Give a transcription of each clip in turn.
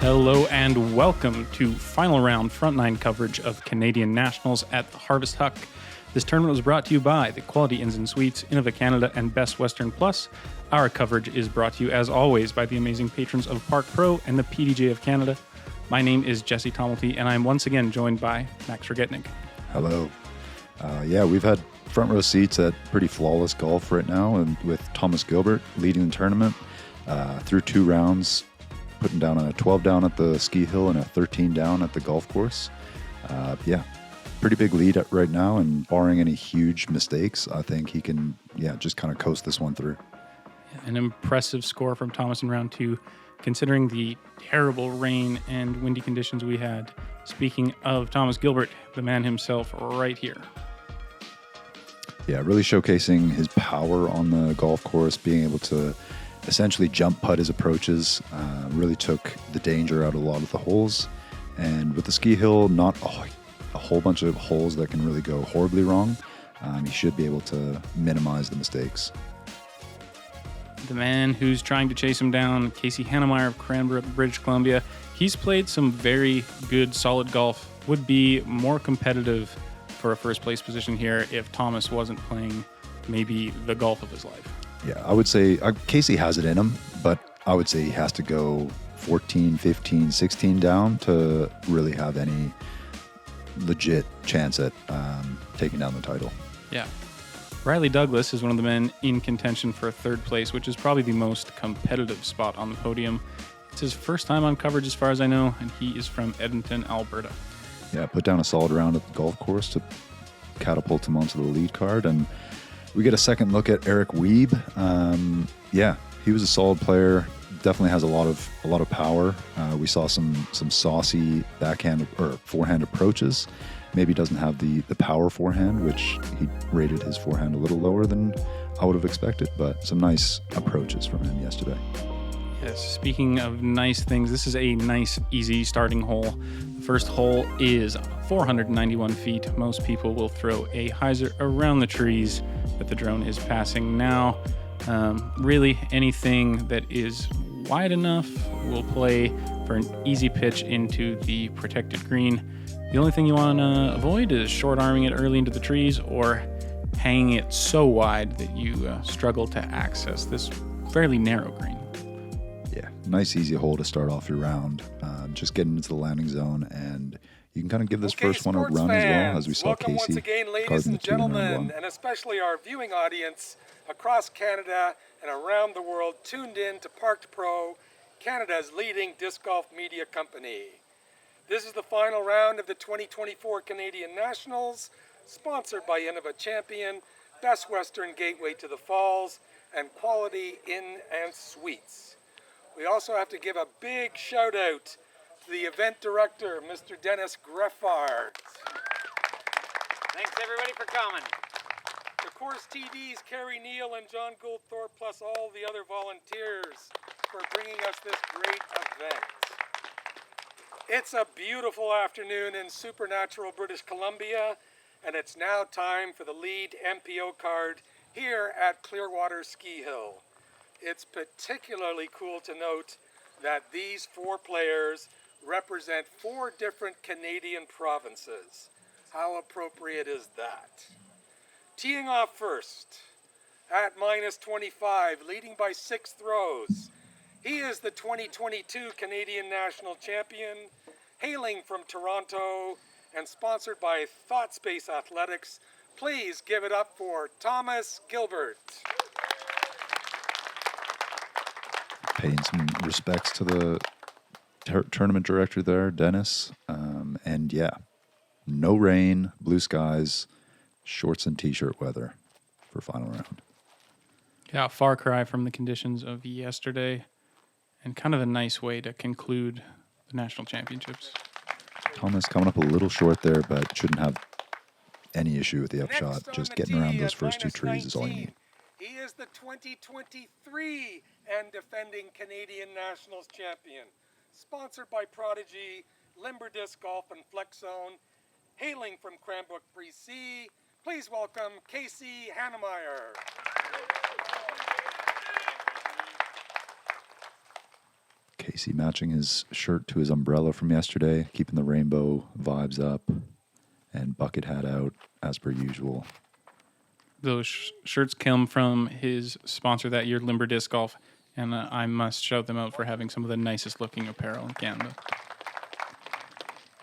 Hello and welcome to final round front nine coverage of Canadian Nationals at the Harvest Huck. This tournament was brought to you by the Quality Inns and Suites, Innova Canada, and Best Western Plus. Our coverage is brought to you, as always, by the amazing patrons of Park Pro and the PDJ of Canada. My name is Jesse Tomalty, and I'm once again joined by Max Regitnig. Hello. We've had front row seats at pretty flawless golf right now, and with Thomas Gilbert leading the tournament through two rounds, putting down a 12 down at the ski hill and a 13 down at the golf course. Pretty big lead right now, and barring any huge mistakes, I think he can just kind of coast this one through. An impressive score from Thomas in round two, considering the terrible rain and windy conditions we had. Speaking of Thomas Gilbert, the man himself right here. Yeah, really showcasing his power on the golf course, being able to essentially jump putt his approaches, really took the danger out of a lot of the holes. And with the ski hill, not a whole bunch of holes that can really go horribly wrong. He should be able to minimize the mistakes. The man who's trying to chase him down, Casey Hanemayer of Cranbrook, British Columbia. He's played some very good, solid golf. Would be more competitive for a first place position here if Thomas wasn't playing maybe the golf of his life. Yeah, I would say Casey has it in him, but I would say he has to go 14, 15, 16 down to really have any legit chance at taking down the title. Yeah. Riley Douglas is one of the men in contention for third place, which is probably the most competitive spot on the podium. It's his first time on coverage as far as I know, and he is from Edmonton, Alberta. Yeah, put down a solid round at the golf course to catapult him onto the lead card, and we get a second look at Erik Wiebe. He was a solid player. Definitely has a lot of power. We saw some saucy backhand or forehand approaches. Maybe doesn't have the power forehand, which he rated his forehand a little lower than I would have expected, but some nice approaches from him yesterday. Yes, speaking of nice things, this is a nice, easy starting hole. The first hole is 491 feet. Most people will throw a hyzer around the trees that the drone is passing now. Really, anything that is wide enough will play for an easy pitch into the protected green. The only thing you want to avoid is short arming it early into the trees or hanging it so wide that you struggle to access this fairly narrow green. Yeah, nice easy hole to start off your round. Just getting into the landing zone, and you can kind of give this first one a run as well, as we saw Welcome Casey once again, ladies carving the and two in round gentlemen, one. and especially our viewing audience across Canada and around the world tuned in to Park Pro, Canada's leading disc golf media company. This is the final round of the 2024 Canadian Nationals, sponsored by Innova Champion, Best Western Gateway to the Falls, and Quality Inn and Suites. We also have to give a big shout out to the event director, Mr. Dennis Greffard. Thanks everybody for coming. The course TDs, Carrie Neal and John Goldthorpe, plus all the other volunteers for bringing us this great event. It's a beautiful afternoon in supernatural British Columbia, and it's now time for the lead MPO card here at Clearwater Ski Hill. It's particularly cool to note that these four players represent four different Canadian provinces. How appropriate is that? Teeing off first, at minus 25, leading by 6 throws. He is the 2022 Canadian National Champion, hailing from Toronto and sponsored by ThoughtSpace Athletics. Please give it up for Thomas Gilbert. Paying some respects to the tournament director there, Dennis. No rain, blue skies, shorts and t-shirt weather for final round. Yeah, far cry from the conditions of yesterday, and kind of a nice way to conclude the national championships. Thomas coming up a little short there, but shouldn't have any issue with the upshot. Just getting around those first two trees is all you need. He is the 2023 and defending Canadian Nationals champion. Sponsored by Prodigy, Limber Disc Golf and Flex Zone. Hailing from Cranbrook, BC, please welcome Casey Hanemayer. Casey matching his shirt to his umbrella from yesterday, keeping the rainbow vibes up, and bucket hat out as per usual. Those shirts come from his sponsor that year, Limber Disc Golf, and I must shout them out for having some of the nicest looking apparel in Canada.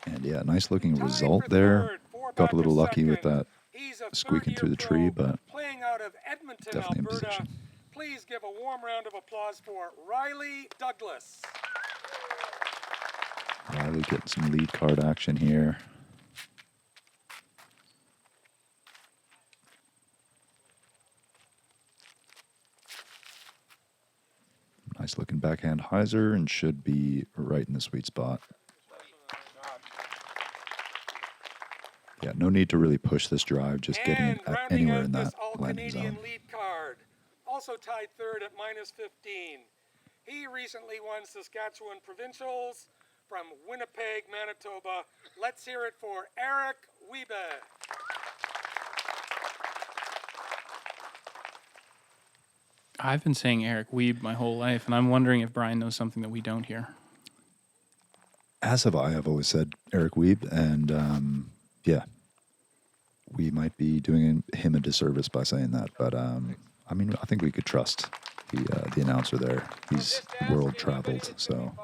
And yeah, nice looking result there. Got a little lucky with that squeaking through the tree, but playing out of Edmonton, definitely in Alberta. position. Please give a warm round of applause for Riley Douglas. Riley getting some lead card action here. Nice looking backhand hyzer and should be right in the sweet spot. Yeah, no need to really push this drive, just getting it anywhere in that landing zone. Lead card, also tied third at -15. He recently won Saskatchewan Provincials from Winnipeg, Manitoba. Let's hear it for Erik Wiebe. I've been saying Erik Wiebe my whole life, and I'm wondering if Brian knows something that we don't hear. As have I. I've always said Erik Wiebe, and yeah, we might be doing him a disservice by saying that. But I mean, I think we could trust the announcer there. He's world traveled, so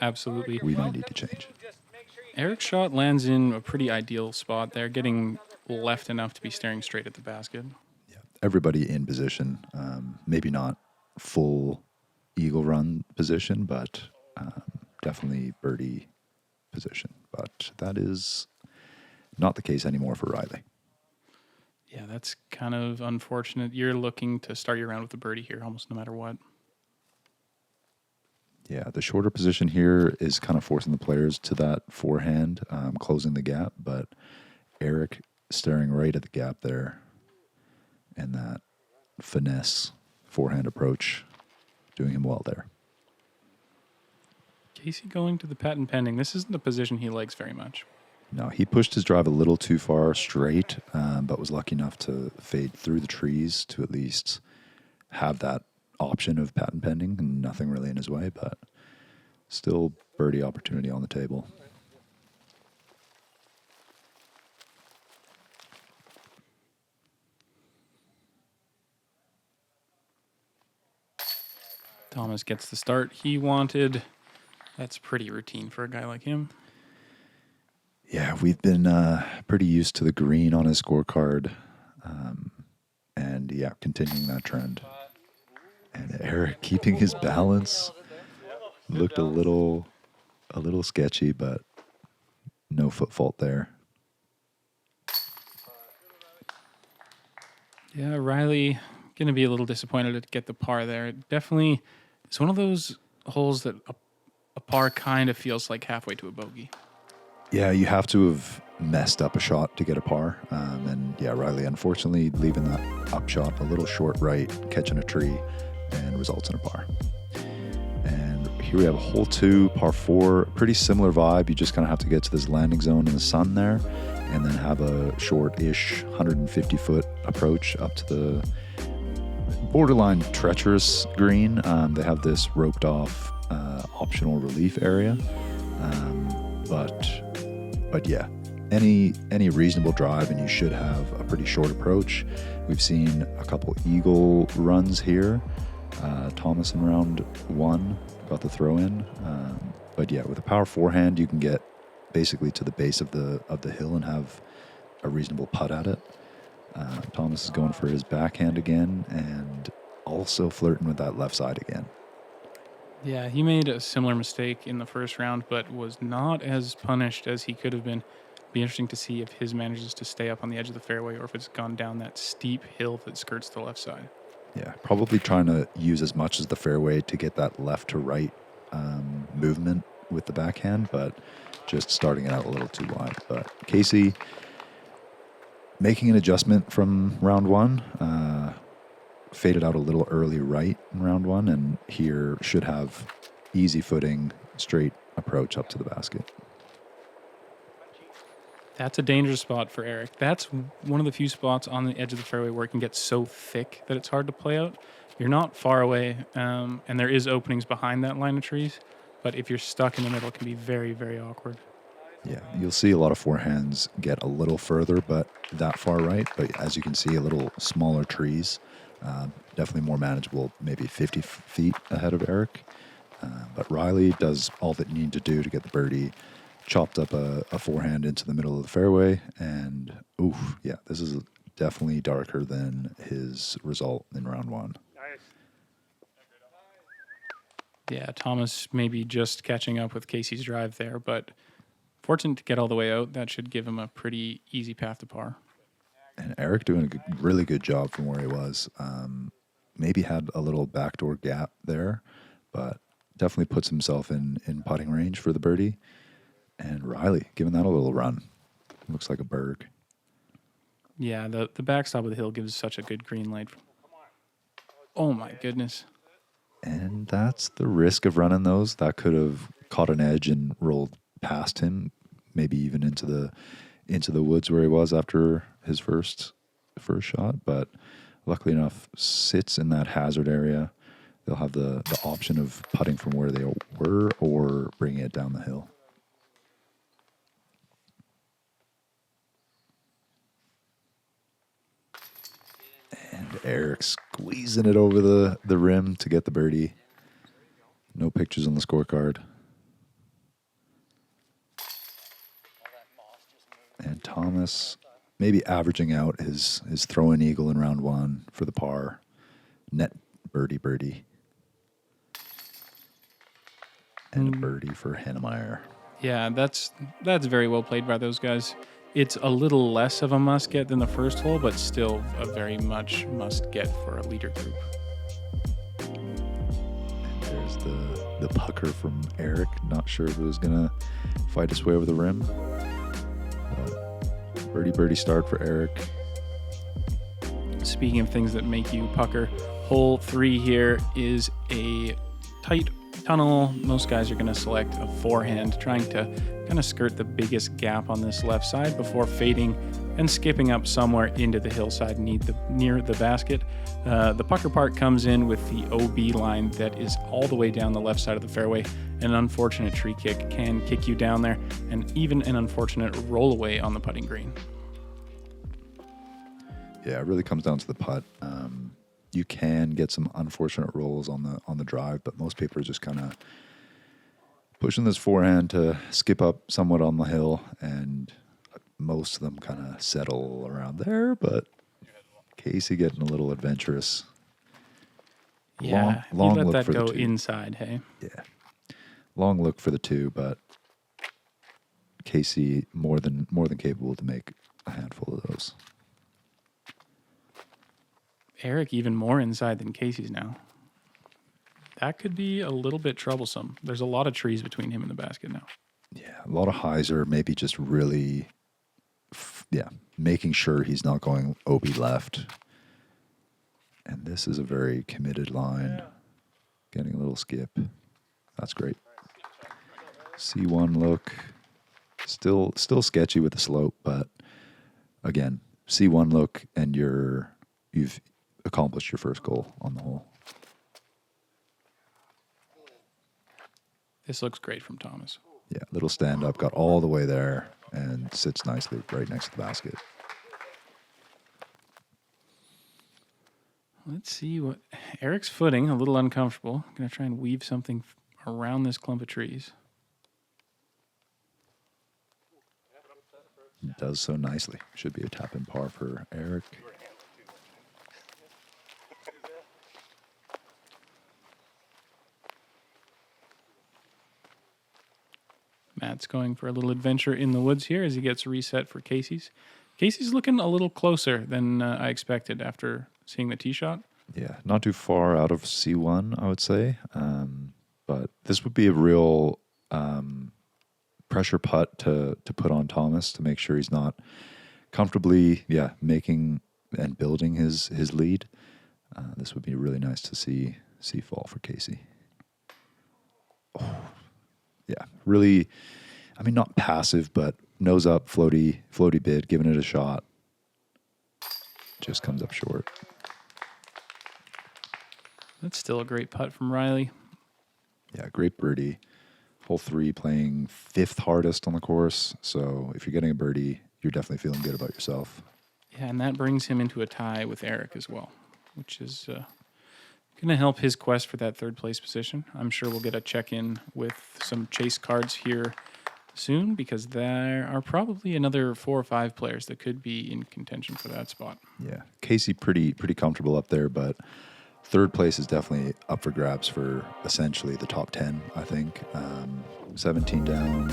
Absolutely. we might need to change. Erik's shot lands in a pretty ideal spot there, getting left enough to be staring straight at the basket. Yeah, everybody in position. Maybe not full eagle run position, but definitely birdie position. But that is not the case anymore for Riley. Yeah, that's kind of unfortunate. You're looking to start your round with a birdie here almost no matter what. Yeah, the shorter position here is kind of forcing the players to that forehand, closing the gap. But Erik staring right at the gap there, and that finesse forehand approach, doing him well there. Casey going to the patent pending. This isn't a position he likes very much. No, he pushed his drive a little too far straight, but was lucky enough to fade through the trees to at least have that option of patent pending and nothing really in his way, but still birdie opportunity on the table. Thomas gets the start he wanted. That's pretty routine for a guy like him. Yeah, we've been pretty used to the green on his scorecard, and yeah, continuing that trend. And Erik keeping his balance looked a little sketchy, but no foot fault there. Yeah, Riley going to be a little disappointed to get the par there. Definitely, it's one of those holes that a par kind of feels like halfway to a bogey. Yeah, you have to have messed up a shot to get a par. And yeah, Riley, unfortunately, leaving that up shot a little short right, catching a tree, and results in a par. And here we have a hole 2, par 4, pretty similar vibe. You just kind of have to get to this landing zone in the sun there, and then have a short-ish 150-foot approach up to the borderline treacherous green. They have this roped off optional relief area. But yeah, any reasonable drive, and you should have a pretty short approach. We've seen a couple eagle runs here. Thomas in round 1 got the throw in. But yeah, with a power forehand, you can get basically to the base of the hill and have a reasonable putt at it. Thomas is going for his backhand again, and also flirting with that left side again. Yeah, he made a similar mistake in the first round, but was not as punished as he could have been. Be interesting to see if his manages to stay up on the edge of the fairway or if it's gone down that steep hill that skirts the left side. Yeah, probably trying to use as much as the fairway to get that left to right movement with the backhand, but just starting it out a little too wide. But Casey making an adjustment from round 1, faded out a little early right in round 1, and here should have easy footing, straight approach up to the basket. That's a dangerous spot for Erik. That's one of the few spots on the edge of the fairway where it can get so thick that it's hard to play out. You're not far away, and there is openings behind that line of trees, but if you're stuck in the middle, it can be very, very awkward. Yeah, you'll see a lot of forehands get a little further, but that far right. But as you can see, a little smaller trees, definitely more manageable, maybe 50 feet ahead of Erik. But Riley does all that you need to do to get the birdie, chopped up a forehand into the middle of the fairway, and oof, yeah, this is definitely darker than his result in round one. Yeah, Thomas maybe just catching up with Casey's drive there, but fortunate to get all the way out. That should give him a pretty easy path to par. And Erik doing a really good job from where he was. Maybe had a little backdoor gap there, but definitely puts himself in putting range for the birdie. And Riley giving that a little run. Looks like a berg. Yeah, the backstop of the hill gives such a good green light. Oh my goodness. And that's the risk of running those. That could have caught an edge and rolled past him, maybe even into the woods where he was after his first shot. But luckily enough, sits in that hazard area. They'll have the option of putting from where they were or bringing it down the hill. And Erik squeezing it over the rim to get the birdie. No pictures on the scorecard. And Thomas maybe averaging out his throw-in eagle in round one for the par. Net birdie. And a birdie for Hanemayer. Yeah, that's very well played by those guys. It's a little less of a must get than the first hole, but still a very much must get for a leader group. And there's the pucker from Erik. Not sure if it was gonna fight his way over the rim. But birdie start for Erik. Speaking of things that make you pucker, hole 3 here is a tight tunnel. Most guys are going to select a forehand, trying to kind of skirt the biggest gap on this left side before fading and skipping up somewhere into the hillside near the basket. The pucker part comes in with the OB line that is all the way down the left side of the fairway. An unfortunate tree kick can kick you down there, and even an unfortunate roll away on the putting green. Yeah, it really comes down to the putt. You can get some unfortunate rolls on the drive, but most people are just kind of pushing this forehand to skip up somewhat on the hill, and most of them kind of settle around there. But Casey getting a little adventurous. Yeah, long you look let for that go the two. inside, hey? Yeah, long look for the two, but Casey more than capable to make a handful of those. Erik even more inside than Casey's now. That could be a little bit troublesome. There's a lot of trees between him and the basket now. Yeah, a lot of highs are maybe just really, making sure he's not going OB left. And this is a very committed line. Getting a little skip. That's great. C1 look. Still sketchy with the slope, but again, C1 look and you've accomplished your first goal on the hole. This looks great from Thomas. Yeah, little stand up, got all the way there and sits nicely right next to the basket. Let's see what Erik's footing, a little uncomfortable. I'm going to try and weave something around this clump of trees. Does so nicely. Should be a tap in par for Erik. Matt's going for a little adventure in the woods here as he gets reset for Casey's. Casey's looking a little closer than I expected after seeing the tee shot. Yeah, not too far out of C1, I would say. But this would be a real pressure putt to put on Thomas to make sure he's not comfortably, making and building his lead. This would be really nice to see fall for Casey. Oh, yeah, really, I mean, not passive, but nose up, floaty bid, giving it a shot. Just comes up short. That's still a great putt from Riley. Yeah, great birdie. Hole 3 playing 5th hardest on the course. So if you're getting a birdie, you're definitely feeling good about yourself. Yeah, and that brings him into a tie with Erik as well, which is going to help his quest for that 3rd place position. I'm sure we'll get a check-in with some chase cards here soon, because there are probably another 4 or 5 players that could be in contention for that spot. Yeah, Casey pretty comfortable up there, but 3rd place is definitely up for grabs for essentially the top 10, I think. 17 down.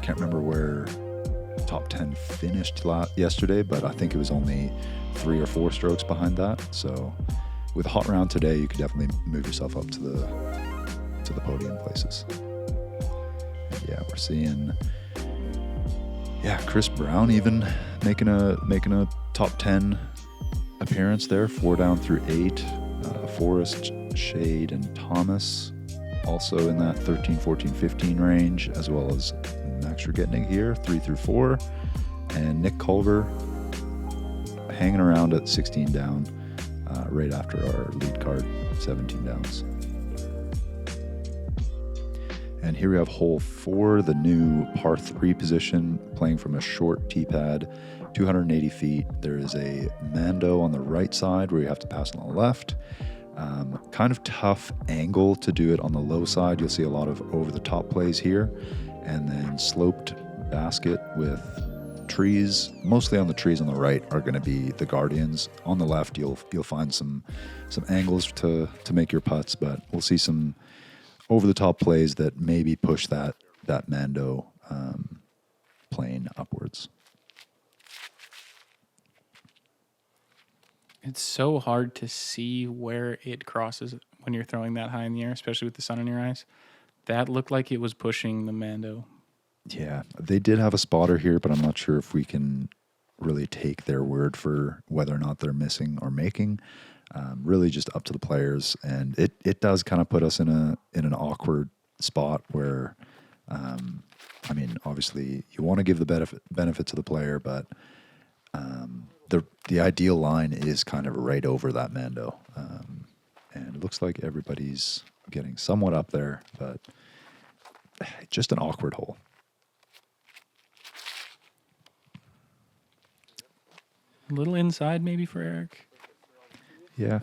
Can't remember where top 10 finished yesterday, but I think it was only 3 or 4 strokes behind that. So with a hot round today, you could definitely move yourself up to the podium places. And yeah, we're seeing Chris Brown even making a top 10 appearance there, 4 down through 8. Forrest, Shade, and Thomas also in that 13, 14, 15 range, as well as Max Regitnig here, 3 through 4, and Nick Culver hanging around at 16 down, right after our lead card, 17 downs. And here we have hole 4, the new par 3 position, playing from a short tee pad, 280 feet. There is a Mando on the right side where you have to pass on the left. Kind of tough angle to do it on the low side. You'll see a lot of over-the-top plays here. And then sloped basket with trees. Mostly on the trees on the right are going to be the Guardians. On the left, you'll find some angles to make your putts, but we'll see some over-the-top plays that maybe push that Mando plane upwards. It's so hard to see where it crosses when you're throwing that high in the air, especially with the sun in your eyes. That looked like it was pushing the Mando. Yeah, they did have a spotter here, but I'm not sure if we can really take their word for whether or not they're missing or making. Really just up to the players. And it does kind of put us in an awkward spot where, obviously you want to give the benefit to the player, but the ideal line is kind of right over that Mando. And it looks like everybody's getting somewhat up there, but just an awkward hole. A little inside maybe for Erik. Yeah,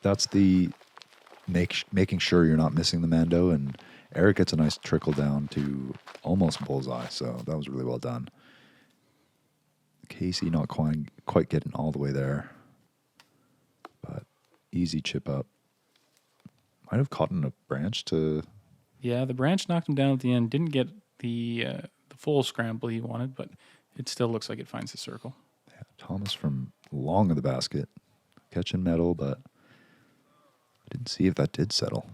that's the making sure you're not missing the Mando, and Erik gets a nice trickle down to almost bullseye, so that was really well done. Casey not quite getting all the way there, but easy chip up. Might have caught in a branch to... Yeah, the branch knocked him down at the end. Didn't get the full scramble he wanted, but it still looks like it finds the circle. Yeah, Thomas from long of the basket, catching metal, but I didn't see if that did settle.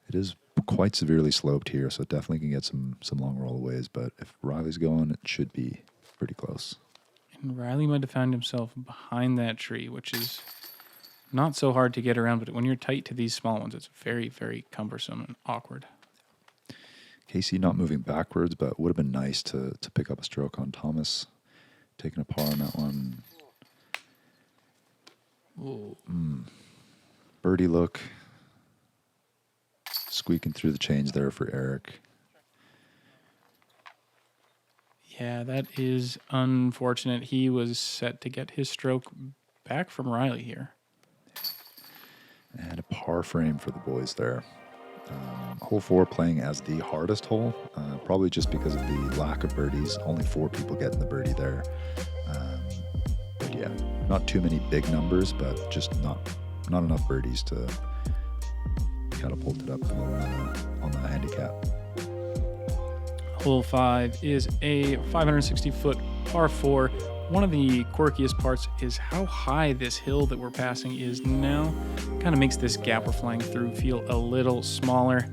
It is quite severely sloped here, so it definitely can get some long rollaways, but if Riley's going, it should be pretty close. And Riley might have found himself behind that tree, which is not so hard to get around, but when you're tight to these small ones, it's very, very cumbersome and awkward. Casey not moving backwards, but would have been nice to pick up a stroke on Thomas. Taking a par on that one. Birdie look. Squeaking through the chains there for Erik. Yeah, that is unfortunate. He was set to get his stroke back from Riley here. And a par frame for the boys there. Hole 4 playing as the hardest hole, probably just because of the lack of birdies. Only 4 people getting the birdie there. But yeah, not too many big numbers, but just not enough birdies to catapult it up on the handicap. Hole 5 is a 560-foot par 4. One of the quirkiest parts is how high this hill that we're passing is now. Kind of makes this gap we're flying through feel a little smaller.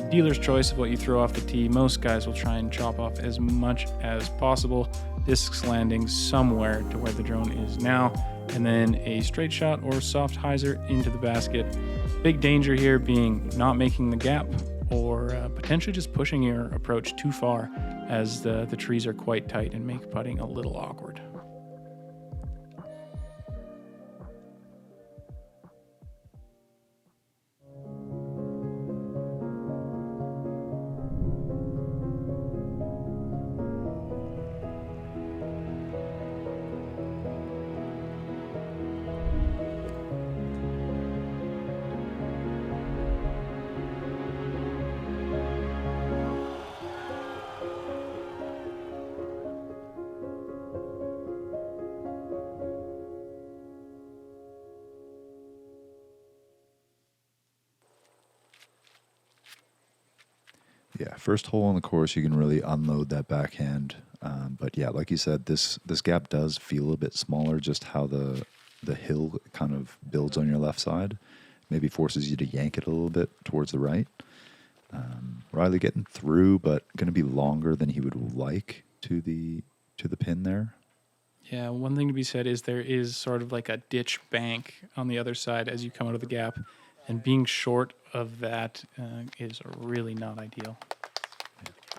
Dealer's choice of what you throw off the tee. Most guys will try and chop off as much as possible. Discs landing somewhere to where the drone is now. And then a straight shot or soft hyzer into the basket. Big danger here being not making the gap or potentially just pushing your approach too far, as the trees are quite tight and make putting a little awkward. Yeah, first hole on the course, you can really unload that backhand. But yeah, like you said, this gap does feel a bit smaller. Just how the hill kind of builds on your left side, maybe forces you to yank it a little bit towards the right. Riley getting through, but going to be longer than he would like to the pin there. Yeah, one thing to be said is there is sort of like a ditch bank on the other side as you come out of the gap, and being short of that is really not ideal.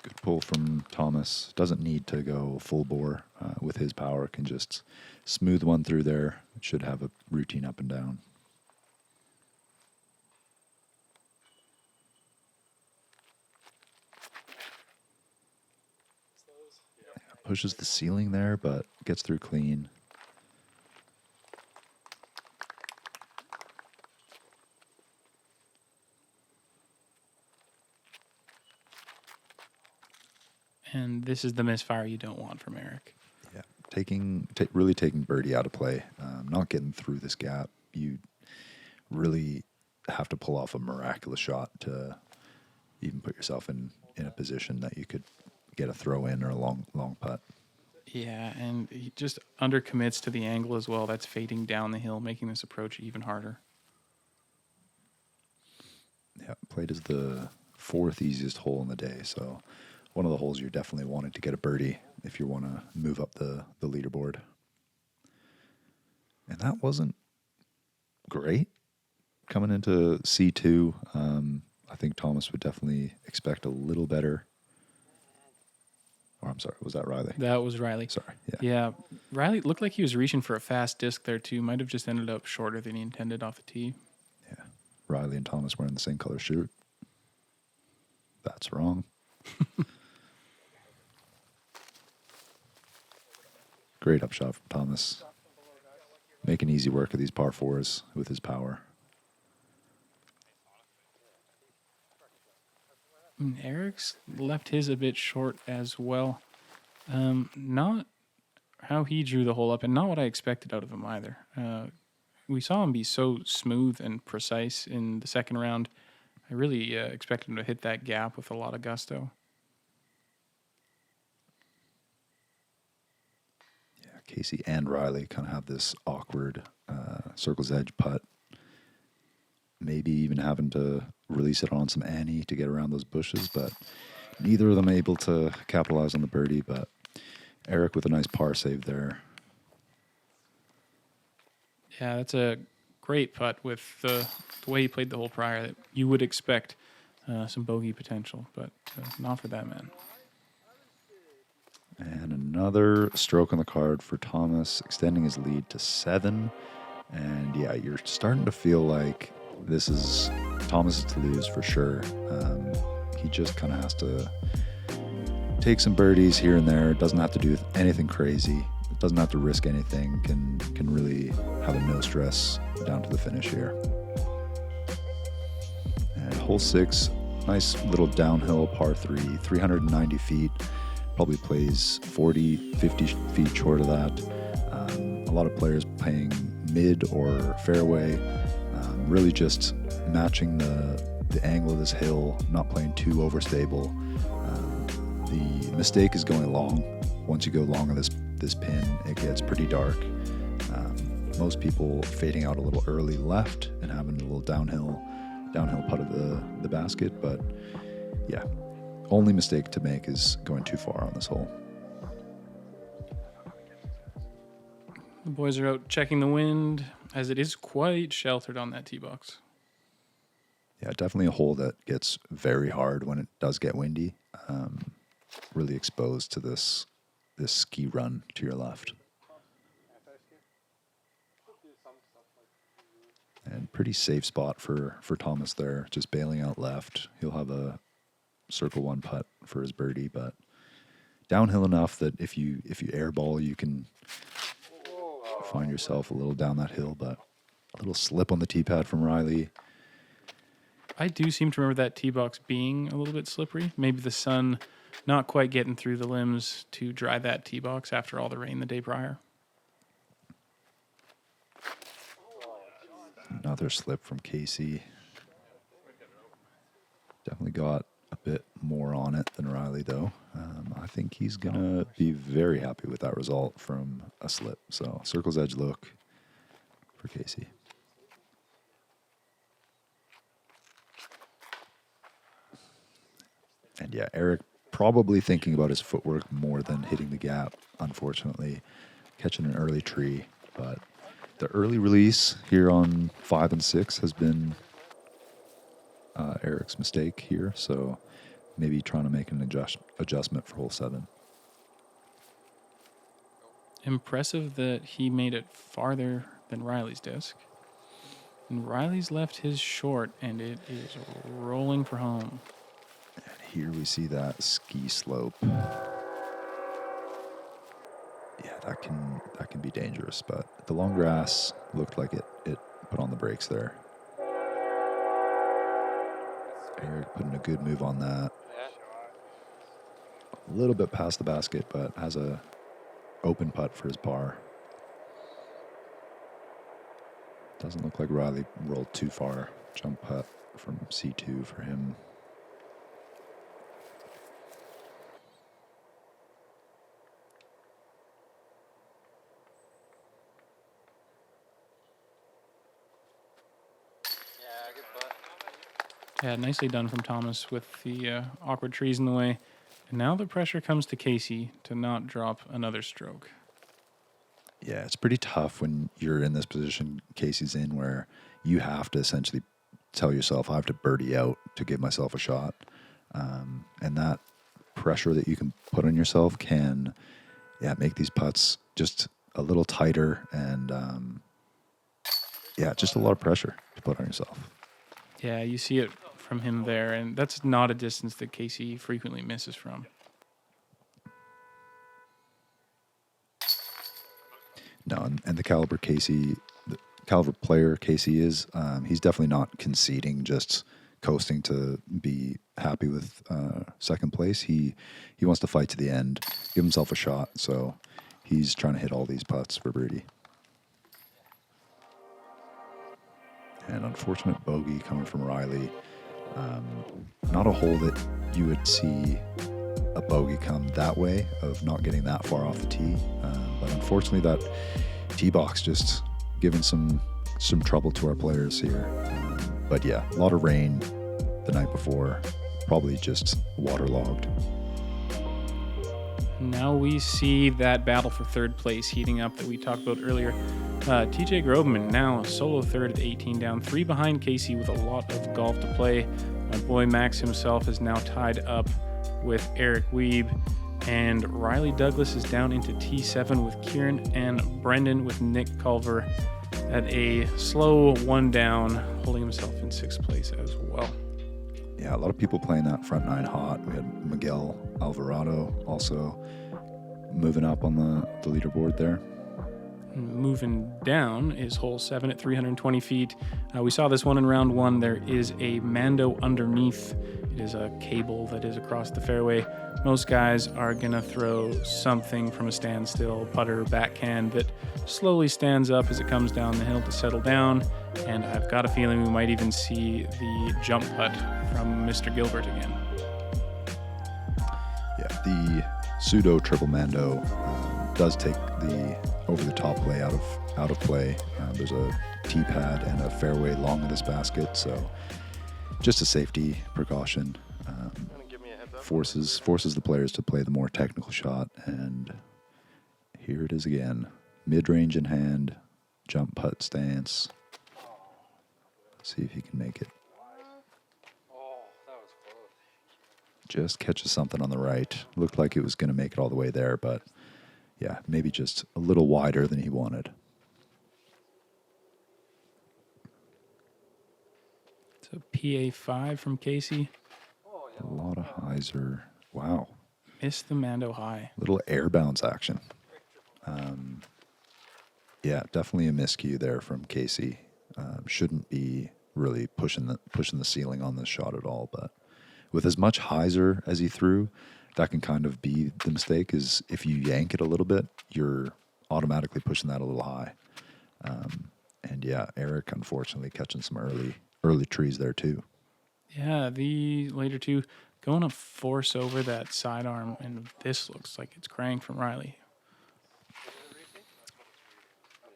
Good pull from Thomas. Doesn't need to go full bore with his power. Can just smooth one through there. Should have a routine up and down. Pushes the ceiling there, but gets through clean. And this is the misfire you don't want from Erik. Yeah, really taking birdie out of play. Not getting through this gap. You really have to pull off a miraculous shot to even put yourself in a position that you could get a throw in or a long putt. Yeah, and he just undercommits to the angle as well. That's fading down the hill, making this approach even harder. Yeah, played as the fourth easiest hole in the day, so one of the holes you're definitely wanting to get a birdie if you want to move up the leaderboard. And that wasn't great. Coming into C2, I think Thomas would definitely expect a little better. Or I'm sorry, was that Riley? That was Riley. Sorry, yeah. Yeah, Riley looked like he was reaching for a fast disc there too. Might have just ended up shorter than he intended off the tee. Yeah, Riley and Thomas wearing the same color shirt. That's wrong. Great upshot from Thomas. Making easy work of these par fours with his power. Erik's left his a bit short as well. Not how he drew the hole up, and not what I expected out of him either. We saw him be so smooth and precise in the second round. I really expected him to hit that gap with a lot of gusto. Yeah, Casey and Riley kind of have this awkward circle's edge putt. Maybe even having to release it on some Annie to get around those bushes, but neither of them able to capitalize on the birdie, but Erik with a nice par save there. Yeah, that's a great putt with the way he played the hole prior. That you would expect some bogey potential, but not for that man. And another stroke on the card for Thomas, extending his lead to 7. And yeah, you're starting to feel like this is Thomas's to lose for sure. He just kind of has to take some birdies here and there. Doesn't have to do anything crazy. Doesn't have to risk anything. Can really have a no stress down to the finish here. And hole 6, nice little downhill par 3, 390 feet. Probably plays 40, 50 feet short of that. A lot of players playing mid or fairway. Really just matching the angle of this hill, not playing too overstable. The mistake is going long. Once you go long on this pin, it gets pretty dark. Most people fading out a little early left and having a little downhill putt of the basket, but yeah, only mistake to make is going too far on this hole. The boys are out checking the wind, as it is quite sheltered on that tee box. Yeah, definitely a hole that gets very hard when it does get windy. Really exposed to this ski run to your left. And pretty safe spot for Thomas there, just bailing out left. He'll have a circle 1 putt for his birdie, but downhill enough that if you airball, you can find yourself a little down that hill, but a little slip on the tee pad from Riley. I do seem to remember that tee box being a little bit slippery. Maybe the sun not quite getting through the limbs to dry that tee box after all the rain the day prior. Another slip from Casey. Definitely got a bit more on it than Riley, though. I think he's going to be very happy with that result from a slip. So circle's edge look for Casey. And yeah, Erik probably thinking about his footwork more than hitting the gap, unfortunately. Catching an early tree. But the early release here on 5 and 6 has been Erik's mistake here. So maybe trying to make an adjustment for hole 7. Impressive that he made it farther than Riley's disc. And Riley's left his short, and it is rolling for home. And here we see that ski slope. Yeah, that can be dangerous, but the long grass looked like it put on the brakes there. Erik putting a good move on that. A little bit past the basket, but has a open putt for his par. Doesn't look like Riley rolled too far. Jump putt from C2 for him. Yeah, good putt. Yeah, nicely done from Thomas with the awkward trees in the way. And now the pressure comes to Casey to not drop another stroke. Yeah, it's pretty tough when you're in this position Casey's in, where you have to essentially tell yourself, I have to birdie out to give myself a shot. And that pressure that you can put on yourself can make these putts just a little tighter and, just a lot of pressure to put on yourself. Yeah, you see it from him there, and that's not a distance that Casey frequently misses from. No, and the caliber player Casey is, he's definitely not conceding, just coasting to be happy with second place. He wants to fight to the end, give himself a shot, so he's trying to hit all these putts for birdie. And unfortunate bogey coming from Riley. Not a hole that you would see a bogey come that way, of not getting that far off the tee. But unfortunately, that tee box just giving some trouble to our players here. But yeah, a lot of rain the night before, probably just waterlogged. Now we see that battle for third place heating up that we talked about earlier. TJ Groveman now solo third at 18 down, 3 behind Casey with a lot of golf to play. My boy Max himself is now tied up with Erik Wiebe, and Riley Douglas is down into T7 with Kieran and Brendan with Nick Culver at a slow 1 down, holding himself in 6th place as well. Yeah, a lot of people playing that front 9 hot. We had Miguel Alvarado also moving up on the leaderboard there. Moving down is hole 7 at 320 feet. We saw this one in round 1. There is a Mando underneath. It is a cable that is across the fairway. Most guys are going to throw something from a standstill, putter, backhand that slowly stands up as it comes down the hill to settle down. And I've got a feeling we might even see the jump putt from Mr. Gilbert again. Yeah, the pseudo triple Mando does take the over-the-top play out of play. There's a tee pad and a fairway long of this basket, so just a safety precaution. Forces the players to play the more technical shot, and here it is again. Mid-range in hand, jump putt stance. Let's see if he can make it. Oh, that was close. Just catches something on the right. Looked like it was going to make it all the way there, but yeah, maybe just a little wider than he wanted. So PA5 from Casey. A lot of hyzer. Wow. Missed the Mando high. Little air bounce action. Yeah, definitely a miscue there from Casey. Shouldn't be really pushing the ceiling on this shot at all, but with as much hyzer as he threw, that can kind of be the mistake, is if you yank it a little bit, you're automatically pushing that a little high. And yeah, Erik unfortunately catching some early trees there too. Yeah, the later two going to force over that sidearm, and this looks like it's cranked from Riley.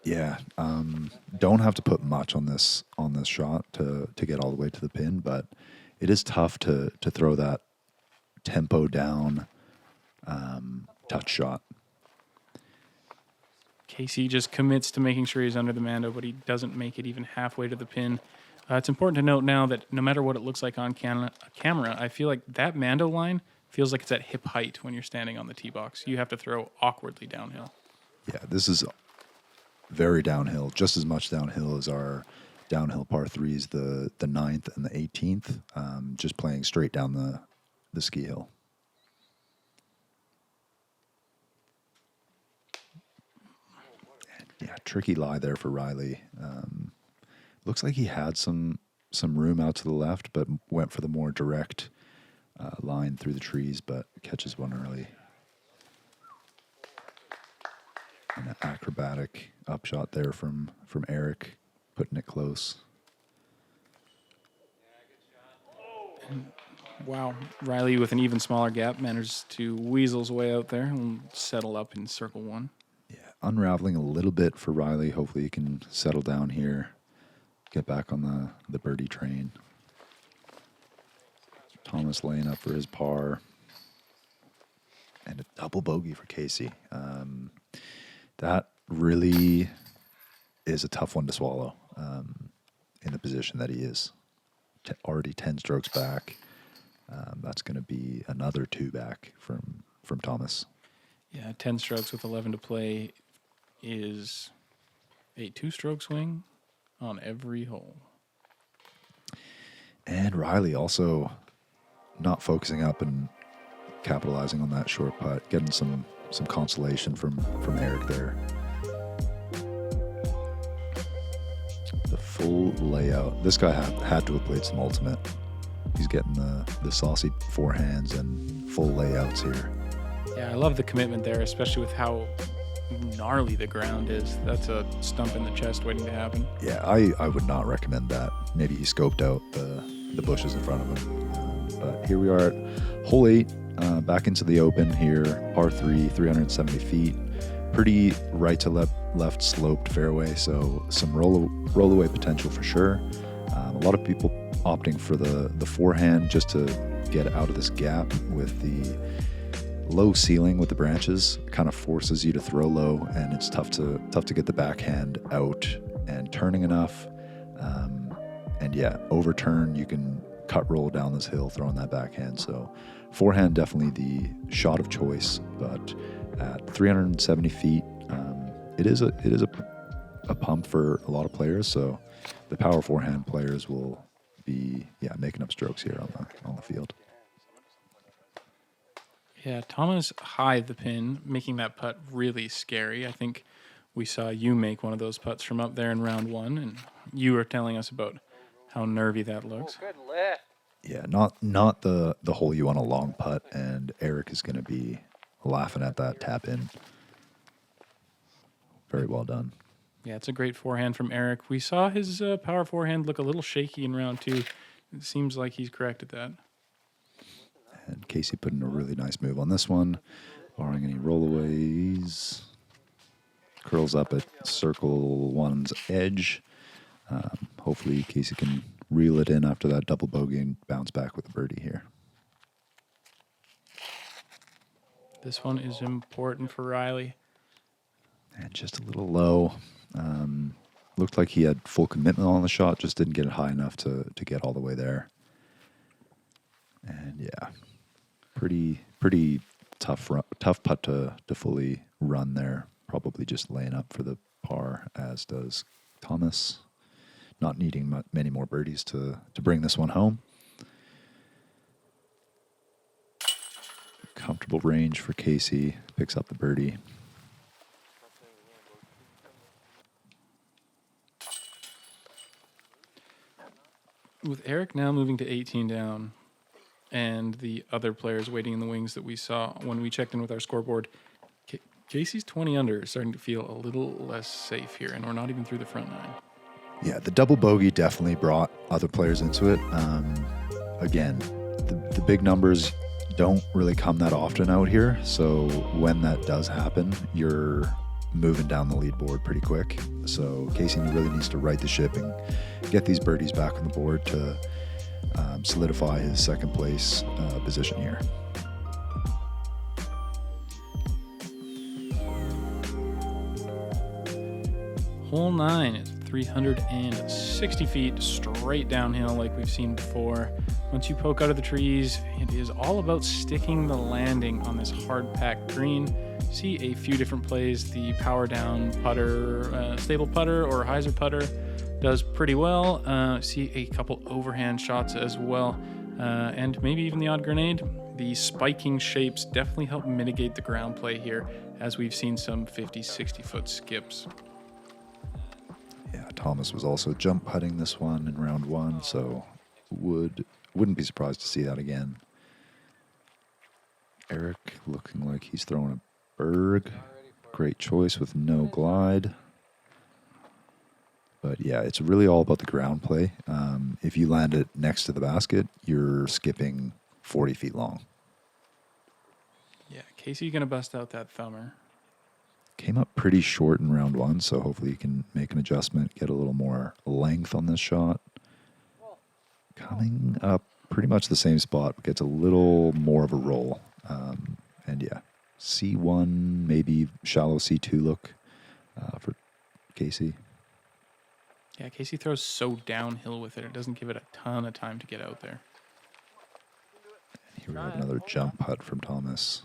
Yeah, don't have to put much on this shot to get all the way to the pin, but it is tough to throw that tempo down touch shot. Casey just commits to making sure he's under the Mando, but he doesn't make it even halfway to the pin. It's important to note now that no matter what it looks like on camera, I feel like that Mando line feels like it's at hip height when you're standing on the tee box. You have to throw awkwardly downhill. Yeah, this is very downhill, just as much downhill as our downhill par threes, the 9th and the 18th, just playing straight down the ski hill. Yeah, tricky lie there for Riley. Looks like he had some room out to the left, but went for the more direct line through the trees, but catches one early. And an acrobatic upshot there from Erik, putting it close. Wow, Riley with an even smaller gap manages to weasel his way out there and settle up in circle one. Yeah, unraveling a little bit for Riley. Hopefully he can settle down here, get back on the birdie train. Thomas laying up for his par. And a double bogey for Casey. That really is a tough one to swallow in the position that he is. Already 10 strokes back. That's going to be another 2 back from Thomas. Yeah, 10 strokes with 11 to play is a 2-stroke swing on every hole. And Riley also not focusing up and capitalizing on that short putt, getting some consolation from Erik there. The full layout. This guy had to have played some ultimate. He's getting the saucy forehands and full layouts here. Yeah, I love the commitment there, especially with how gnarly the ground is. That's a stump in the chest waiting to happen. Yeah, I would not recommend that. Maybe he scoped out the bushes in front of him. But here we are at hole 8, back into the open here, par 3, 370 feet. Pretty right to left sloped fairway, so some roll away potential for sure. A lot of people opting for the forehand just to get out of this gap with the low ceiling with the branches. It kind of forces you to throw low, and it's tough to get the backhand out and turning enough. And yeah, overturn, you can cut roll down this hill throwing that backhand. So forehand definitely the shot of choice, but at 370 feet, it is a pump for a lot of players. So the power forehand players will be making up strokes here on the field. Yeah, Thomas high the pin, making that putt really scary. I think we saw you make one of those putts from up there in round 1, and you were telling us about how nervy that looks. Oh, good lit. Yeah, not the hole you want a long putt, and Erik is going to be laughing at that tap in. Very well done. Yeah, it's a great forehand from Erik. We saw his power forehand look a little shaky in round 2. It seems like he's corrected that. And Casey put in a really nice move on this one, barring any rollaways. Curls up at circle 1's edge. Hopefully Casey can reel it in after that double bogey and bounce back with a birdie here. This one is important for Riley. And just a little low. Looked like he had full commitment on the shot, just didn't get it high enough to get all the way there. And yeah, pretty tough putt to fully run there. Probably just laying up for the par, as does Thomas. Not needing many more birdies to bring this one home. Comfortable range for Casey. Picks up the birdie. With Erik now moving to 18 down, and the other players waiting in the wings that we saw when we checked in with our scoreboard, Casey's 20 under is starting to feel a little less safe here, and we're not even through the front 9. Yeah, the double bogey definitely brought other players into it. Again, the big numbers don't really come that often out here. So when that does happen, you're moving down the leaderboard pretty quick. So Casey really needs to right the ship and get these birdies back on the board to solidify his second place position here. Hole 9 is 360 feet straight downhill like we've seen before. Once you poke out of the trees, it is all about sticking the landing on this hard-packed green. See a few different plays. The power down putter, stable putter or hyzer putter does pretty well. See a couple overhand shots as well, and maybe even the odd grenade. The spiking shapes definitely help mitigate the ground play here, as we've seen some 50, 60 foot skips. Yeah, Thomas was also jump putting this one in round 1, so wouldn't be surprised to see that again. Erik looking like he's throwing a berg. Great choice with no glide. But yeah, it's really all about the ground play. If you land it next to the basket, you're skipping 40 feet long. Yeah, Casey gonna bust out that thumber. Came up pretty short in round 1, so hopefully you can make an adjustment, get a little more length on this shot. Coming up pretty much the same spot, but gets a little more of a roll. And yeah, C1, maybe shallow C2 look for Casey. Yeah, Casey throws so downhill with it, it doesn't give it a ton of time to get out there. And here we have another jump putt from Thomas.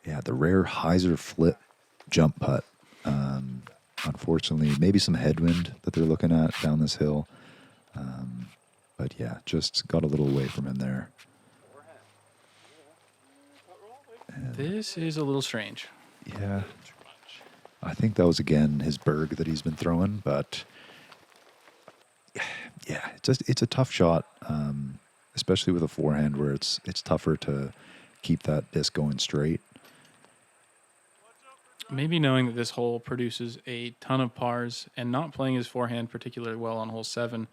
Yeah, the rare hyzer flip jump putt. Unfortunately, maybe some headwind that they're looking at down this hill. But yeah, just got a little away from him there. And This is a little strange. yeah, I think that was again his berg that he's been throwing, but yeah, it's a tough shot, especially with a forehand where it's tougher to keep that disc going straight. Maybe knowing that this hole produces a ton of pars and not playing his forehand particularly well on hole 7,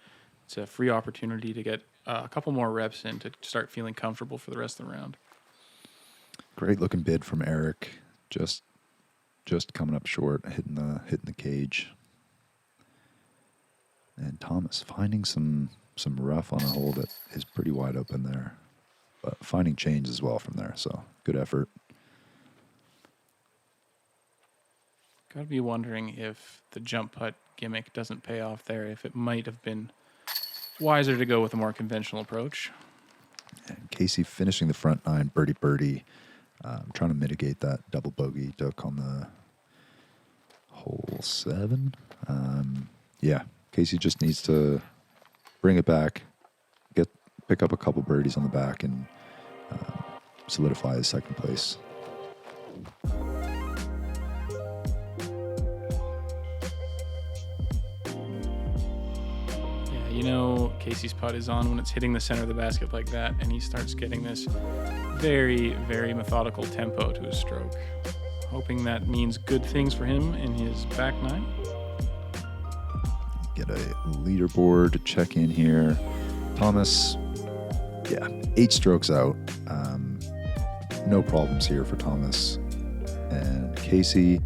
it's a free opportunity to get a couple more reps in to start feeling comfortable for the rest of the round. Great looking bid from Erik, just coming up short, hitting the cage. And Thomas finding some rough on a hole that is pretty wide open there, but finding change as well from there. So good effort. Gotta be wondering if the jump putt gimmick doesn't pay off there, if it might have been wiser to go with a more conventional approach. And Casey finishing the front 9 birdie, trying to mitigate that double bogey duck on the hole 7. Yeah, Casey just needs to bring it back, pick up a couple birdies on the back, and solidify his second place. You know, Casey's putt is on when it's hitting the center of the basket like that, and he starts getting this very, very methodical tempo to his stroke. Hoping that means good things for him in his back 9. Get a leaderboard to check in here. Thomas, yeah, 8 strokes out. No problems here for Thomas. And Casey,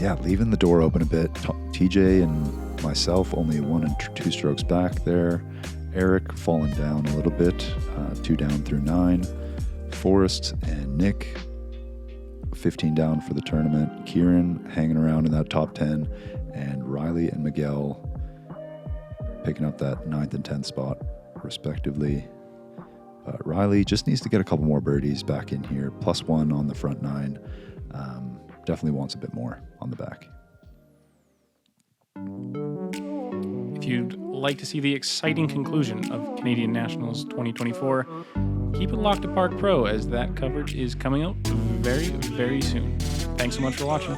yeah, leaving the door open a bit. TJ and myself only 1 and 2 strokes back there. Erik falling down a little bit, 2 down through 9. Forrest and Nick 15 down for the tournament. Kieran hanging around in that top 10, and Riley and Miguel picking up that 9th and 10th spot respectively. But Riley just needs to get a couple more birdies back in here. +1 on the front 9. Definitely wants a bit more on the back. If you'd like to see the exciting conclusion of Canadian Nationals 2024, keep it locked to Park Pro, as that coverage is coming out very, very soon. Thanks so much for watching.